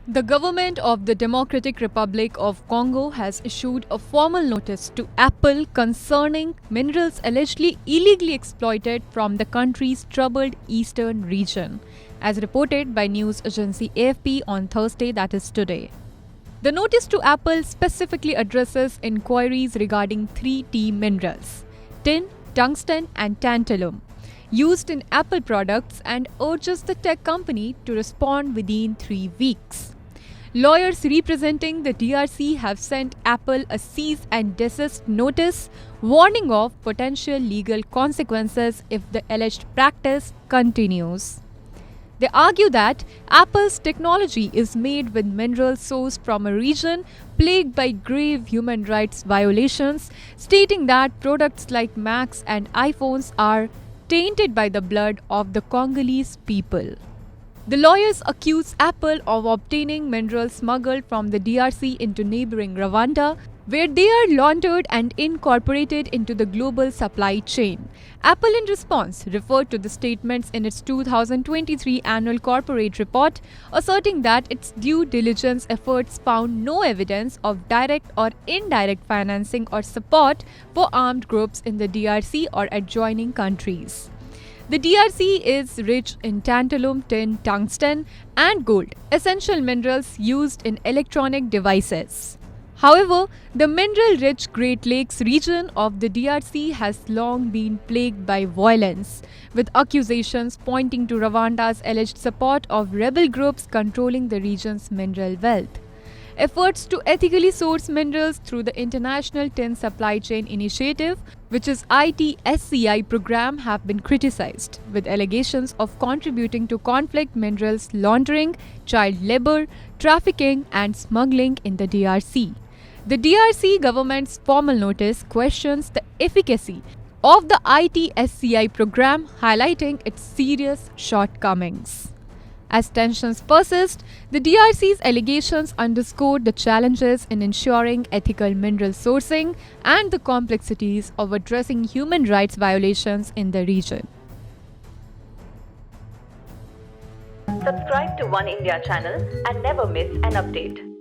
The government of the Democratic Republic of Congo has issued a formal notice to Apple concerning minerals allegedly illegally exploited from the country's troubled eastern region, as reported by news agency AFP on Thursday, that is today. The notice to Apple specifically addresses inquiries regarding three key minerals: tin, tungsten, and tantalum, used in Apple products, and urges the tech company to respond within 3 weeks. Lawyers representing the DRC have sent Apple a cease and desist notice, warning of potential legal consequences if the alleged practice continues. They argue that Apple's technology is made with minerals sourced from a region plagued by grave human rights violations, stating that products like Macs and iPhones are tainted by the blood of the Congolese people. The lawyers accuse Apple of obtaining minerals smuggled from the DRC into neighboring Rwanda, where they are laundered and incorporated into the global supply chain. Apple, in response, referred to the statements in its 2023 annual corporate report, asserting that its due diligence efforts found no evidence of direct or indirect financing or support for armed groups in the DRC or adjoining countries. The DRC is rich in tantalum, tin, tungsten, and gold, essential minerals used in electronic devices. However, the mineral-rich Great Lakes region of the DRC has long been plagued by violence, with accusations pointing to Rwanda's alleged support of rebel groups controlling the region's mineral wealth. Efforts to ethically source minerals through the International Tin Supply Chain Initiative, which is ITSCI program, have been criticized, with allegations of contributing to conflict minerals laundering, child labor, trafficking, and smuggling in the DRC. The DRC government's formal notice questions the efficacy of the ITSCI program, highlighting its serious shortcomings. As tensions persist, the DRC's allegations underscore the challenges in ensuring ethical mineral sourcing and the complexities of addressing human rights violations in the region. Subscribe to One India channel and never miss an update.